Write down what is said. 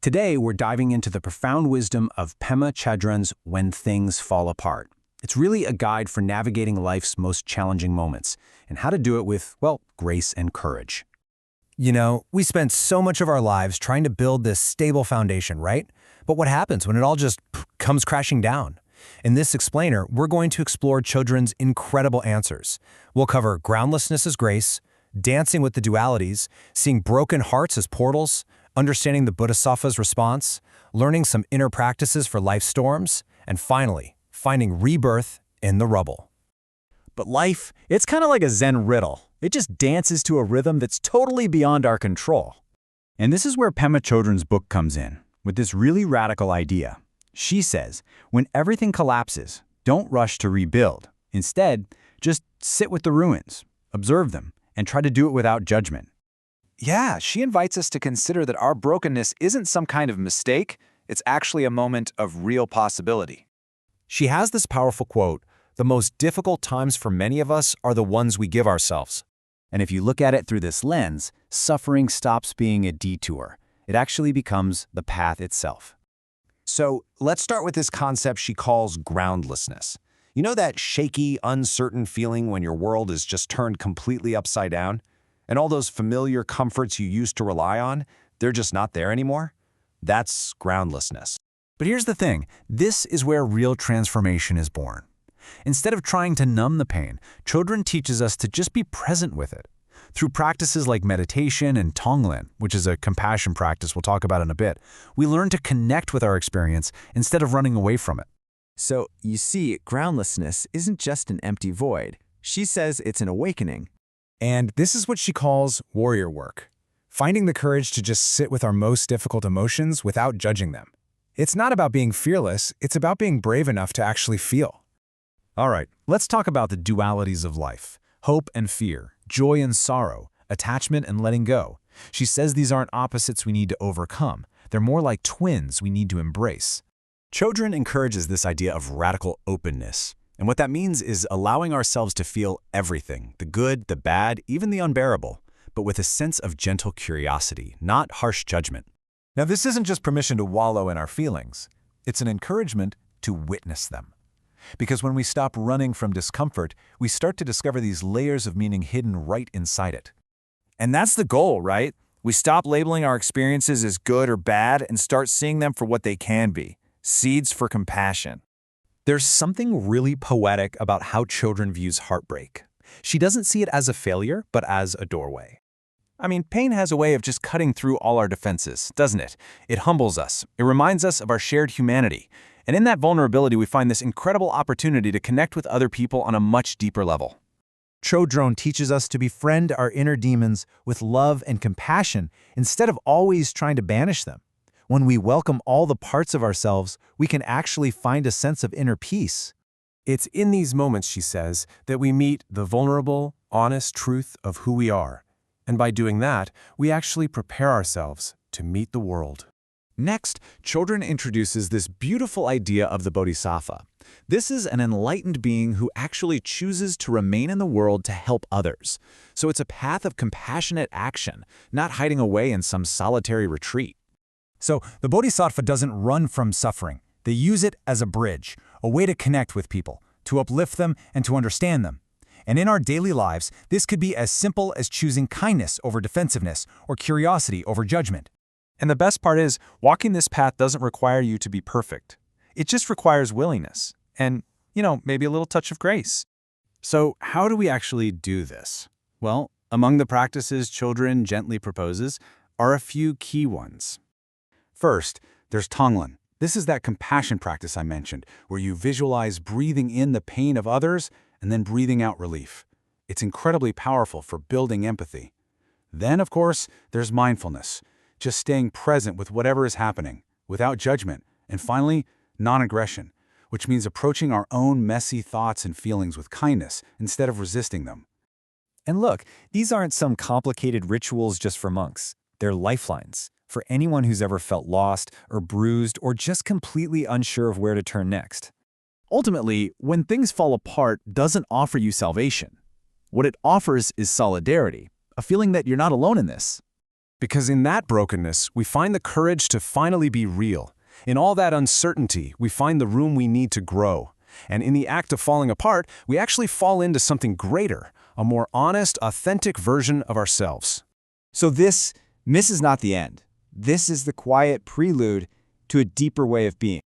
Today, we're diving into the profound wisdom of Pema Chödrön's When Things Fall Apart. It's really a guide for navigating life's most challenging moments and how to do it with, well, grace and courage. You know, we spend so much of our lives trying to build this stable foundation, right? But what happens when it all just comes crashing down? In this explainer, we're going to explore Chödrön's incredible answers. We'll cover groundlessness as grace, dancing with the dualities, seeing broken hearts as portals, understanding the Bodhisattva's response, learning some inner practices for life storms, and finally, finding rebirth in the rubble. But life, it's kind of like a Zen riddle. It just dances to a rhythm that's totally beyond our control. And this is where Pema Chödrön's book comes in, with this really radical idea. She says, when everything collapses, don't rush to rebuild. Instead, just sit with the ruins, observe them, and try to do it without judgment. Yeah, she invites us to consider that our brokenness isn't some kind of mistake, it's actually a moment of real possibility. She has this powerful quote, "The most difficult times for many of us are the ones we give ourselves." And if you look at it through this lens, suffering stops being a detour. It actually becomes the path itself. So let's start with this concept she calls groundlessness. You know that shaky, uncertain feeling when your world is just turned completely upside down? And all those familiar comforts you used to rely on, they're just not there anymore? That's groundlessness. But here's the thing, this is where real transformation is born. Instead of trying to numb the pain, Chödrön teaches us to just be present with it. Through practices like meditation and Tonglen, which is a compassion practice we'll talk about in a bit, we learn to connect with our experience instead of running away from it. So, you see, groundlessness isn't just an empty void. She says it's an awakening. And this is what she calls warrior work, finding the courage to just sit with our most difficult emotions without judging them. It's not about being fearless, it's about being brave enough to actually feel. All right, let's talk about the dualities of life. Hope and fear, joy and sorrow, attachment and letting go. She says these aren't opposites we need to overcome. They're more like twins we need to embrace. Chödrön encourages this idea of radical openness. And what that means is allowing ourselves to feel everything, the good, the bad, even the unbearable, but with a sense of gentle curiosity, not harsh judgment. Now, this isn't just permission to wallow in our feelings. It's an encouragement to witness them. Because when we stop running from discomfort, we start to discover these layers of meaning hidden right inside it. And that's the goal, right? We stop labeling our experiences as good or bad and start seeing them for what they can be, seeds for compassion. There's something really poetic about how Chödrön views heartbreak. She doesn't see it as a failure, but as a doorway. I mean, pain has a way of just cutting through all our defenses, doesn't it? It humbles us. It reminds us of our shared humanity. And in that vulnerability, we find this incredible opportunity to connect with other people on a much deeper level. Chödrön teaches us to befriend our inner demons with love and compassion instead of always trying to banish them. When we welcome all the parts of ourselves, we can actually find a sense of inner peace. It's in these moments, she says, that we meet the vulnerable, honest truth of who we are. And by doing that, we actually prepare ourselves to meet the world. Next, Chödrön introduces this beautiful idea of the Bodhisattva. This is an enlightened being who actually chooses to remain in the world to help others. So it's a path of compassionate action, not hiding away in some solitary retreat. So the Bodhisattva doesn't run from suffering. They use it as a bridge, a way to connect with people, to uplift them and to understand them. And in our daily lives, this could be as simple as choosing kindness over defensiveness or curiosity over judgment. And the best part is, walking this path doesn't require you to be perfect. It just requires willingness and, maybe a little touch of grace. So how do we actually do this? Well, among the practices Chödrön gently proposes are a few key ones. First, there's Tonglen. This is that compassion practice I mentioned, where you visualize breathing in the pain of others and then breathing out relief. It's incredibly powerful for building empathy. Then, of course, there's mindfulness, just staying present with whatever is happening, without judgment. And finally, non-aggression, which means approaching our own messy thoughts and feelings with kindness instead of resisting them. And look, these aren't some complicated rituals just for monks. They're lifelines for anyone who's ever felt lost or bruised or just completely unsure of where to turn next. Ultimately, when things fall apart doesn't offer you salvation. What it offers is solidarity, a feeling that you're not alone in this. Because in that brokenness, we find the courage to finally be real. In all that uncertainty, we find the room we need to grow. And in the act of falling apart, we actually fall into something greater, a more honest, authentic version of ourselves. So this is not the end. This is the quiet prelude to a deeper way of being.